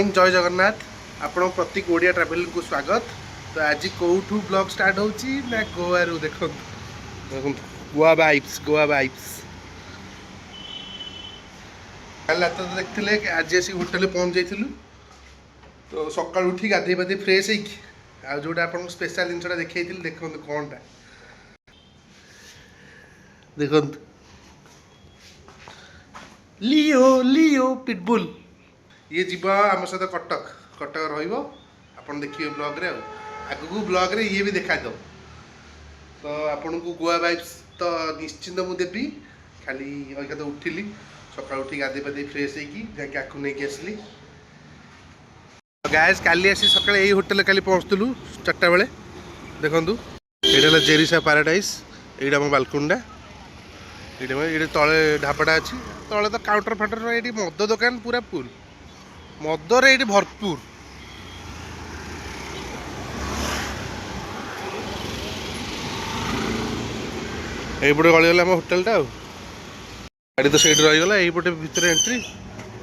Morning जय जगन्नाथ आपण प्रतीक Odia travel को स्वागत। तो आज कौठू ब्लॉग स्टार्ट होची ना गोवा रु देखो गोवा वाइब्स कल रात तो देखते कि आज आसी होटल पहुँच जाइलु। तो सकाल उठी गाधे पाधे फ्रेश हो जोटा आपको स्पेशल जिनसा देखी देखो कौन टा देखो लियो लियो पिटबुल ये जीव आम सहित कटक कटक रन देखिए ब्लॉग रे आगू ब्लॉग रे ये भी देखा दो। तो आपन को गोवा वाइब्स तो निश्चिंत मुझे देवी खाली अगर तो उठिली सकाल उठी गाधे पाधे फ्रेश होगी आखु नहीं आसली। गैस काली आसी सकाଳେ यही होटेल काली पहुँचलु 4टा बेले देखु ये जेरिसा पैराडाइज ये आम बालकुंडा ये तले ढाबाटा अच्छी तले तो काउंटर फाउंटर ये मद दुकान पूरा फुल मदर ये भरपूर। यहीपटे गलीगला आम होटेलटा गाड़ी तो सही रहीगला यहीपटे भितर एंट्री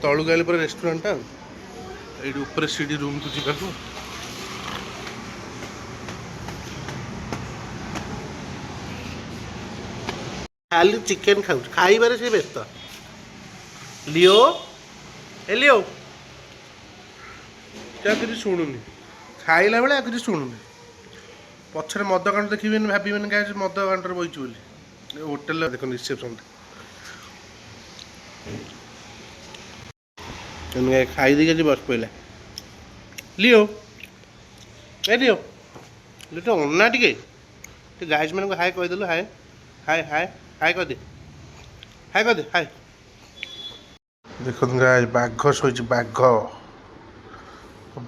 तलू गले पर रेस्टोरेंटा ये ऊपर सीढ़ी रूम को जावाक खाली चिकेन खाऊ खाइबार से व्यस्त लियो ए लियो क्या किसी शुणुनि खाइला बेले किसी शुणुनि पछरे मद काउंटर देखिए भावे क्या मद काउंटर बही बोली होटेल देख रिसेप्शन खाई दी बस पड़ा लियो ए लियो लियो अन्ना टे गाइज मान हाय कहीदेलु हाय हाय हाय हाय कर दे हाय कर दे हाय देखो गाइज बाघ शोची बाघ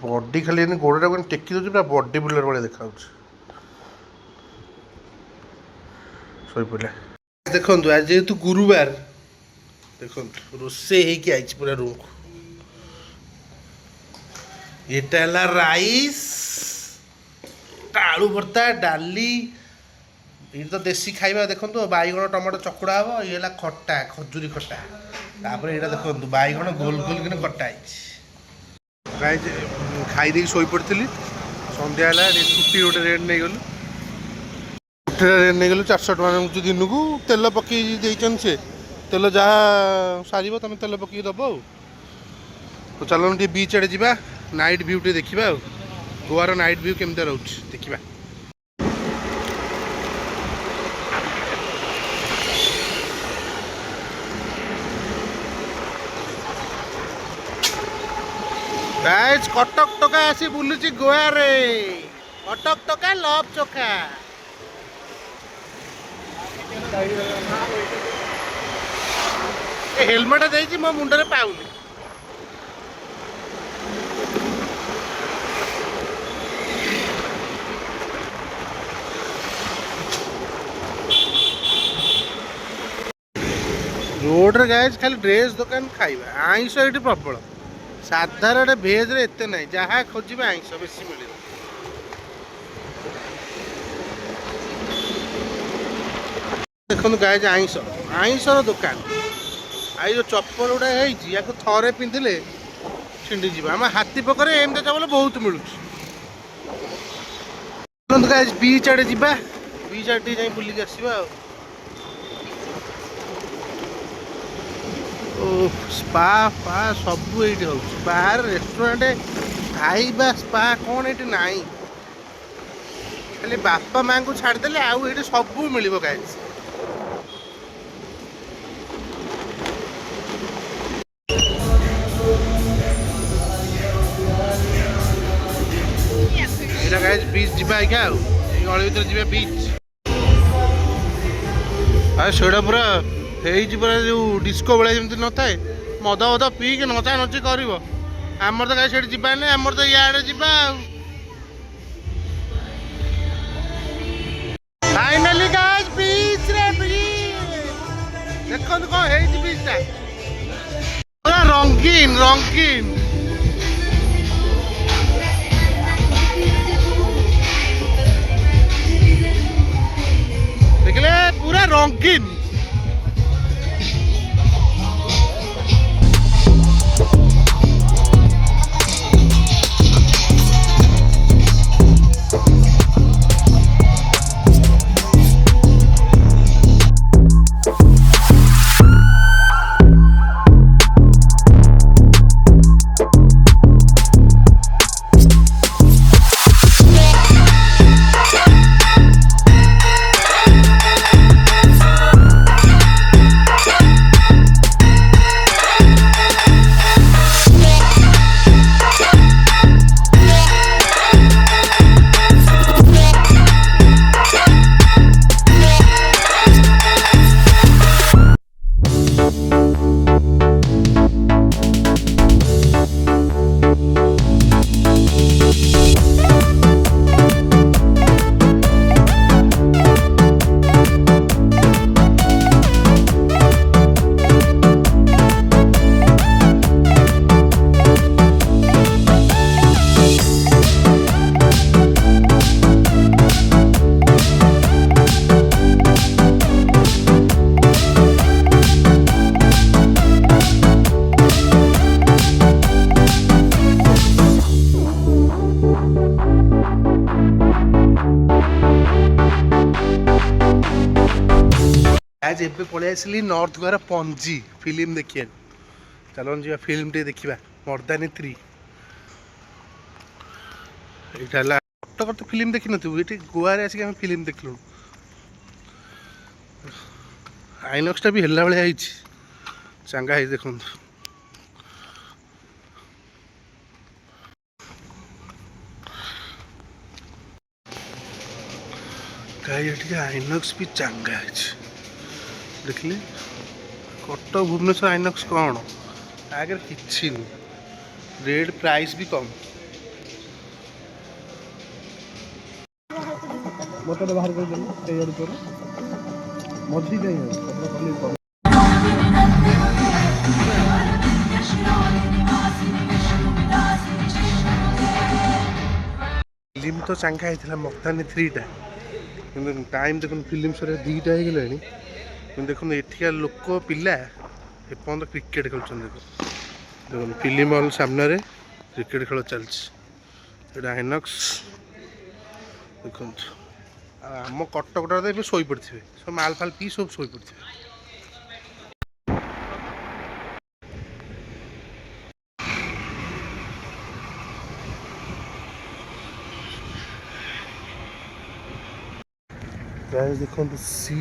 बॉडी खाली गोड़ा टेकी दूसरी पूरा बॉडी बिल्डर भाई देखा शो पड़ा। देखो आज जेहेतु गुरुवार देखो रोसे होगी पूरा रूम को ये राइस आलू भर्ता डाली ये तो देसी खाइबा देखो बैगण टमाटो चकुड़ा हम ये खट्टा खजूरी खट्टा तापर ये देखो बैगण गोल गोल कि कटा खाई शोई पड़ी सन्ध्या छुट्टी गोटे रेट नहीं गलु छुट्टी रेट नहीं गलु 400 टका दिन को तेल पकई से तेल जहाँ सार तुम तेल पकई दब तो चलो टे बीच आड़े जा नाइट व्यू टे देखा गोवार नाइट व्यू केमती रोच देखा। गाइस कटक टका आसी बुलुची गोवा रे कटक टका लव चोखा हेलमेट देछि मो मुंडरे पाउनी रोड रे गाइस खाली ड्रेस दुकान खाइबा आइंस ये प्रबल साधारण भेज रे एते नहीं जहाँ खोजे आइंस बेसी मिले देखो गाइज आइंस आइंसर दुकान आई जो चप्पल गुड़ा है थरे पिंधिले छिंडी जी आम हाथी पकड़े एमती चप्पल बहुत मिलूँ। गाइज बीच आड़े जा बीच आड़े जा बुलिक आसवा स्पा पा सब ये बाहर रेस्टोरेंट खाइबा स्पा कौन ये ना खाली बापा माँ को छाड़देले आउ ये सब मिल गाइज। गाइज बीच जा गली भर जा बीच सेटा पूरा पूरा जो डिस्को भाई जमी न था मद मद पीक नचा नची कर आमर तो कहीं जाना नहीं आमर तो इे जा फाइनाली गाइस बीच रे देखो कौन है बीचटा पूरा रंगीन रंगीन देखले पूरा रंगीन गाइस एबे पळै आसली नॉर्थ गोवा पंजी फिल्म देखिए चलो जी फिल्म टे देखा मर्दानी 3 यहाँ कटक तो फिल्म देखी नु ये गोवा आसिक फिल्म देखलु आइनक्सटा भी है भाई चांगा है देखो कहीं आइनक्स भी चांगा है देखिए कटक भुवनेश्वर आइनक्स कौन आगे किसी नहीं रेट प्राइस भी कम मोटर बाहर कर देना तैयार करो मझी नहीं है अपना खाली करो फिल्म तो चांगा है मर्दानी 3 टा टाइम देखो फिल्म सर 2टा हो गला देखो एठिका लोक पिला एपर्त क्रिकेट खेल देखो फिल्म हॉल सामने क्रिकेट खेल चलती आइनक्स देखो आम कटकटा तो शोई पड़े सब माल फाल पी सब शोई पड़े देखो सी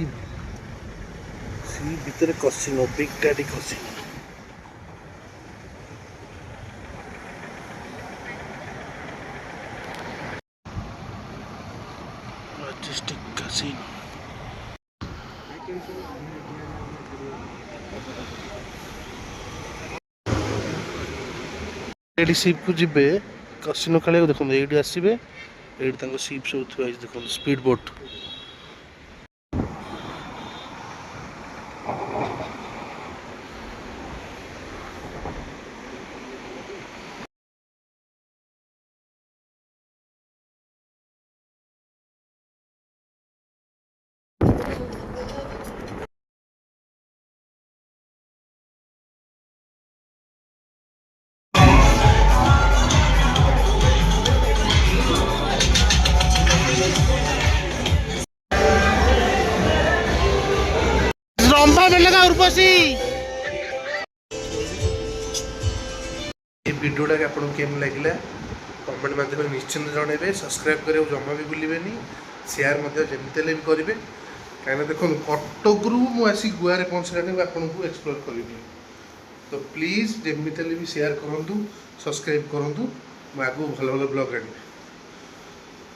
भितर casino Big Daddy casino Majestic casino एडी शिप को जिबे कसिनो खेल देखो ये आसबे ये शिप सब थुआ देखो स्पीड बोट भिडियोटा कि आपको केम लगे कमेंट माध्यम निश्चिंत जनइबे सब्सक्राइब करें जमा भी भूलें शेयर जमी भी करेंगे कहीं देखो कटक रु मुझे गोवे पहुँचलानी आपको एक्सप्लोर करी तो प्लीज जमी भी शेयर करूँ सब्सक्राइब करूँ मुझे भल भल ब्लॉग आनी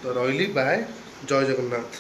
तो रही बाय जय जगन्नाथ।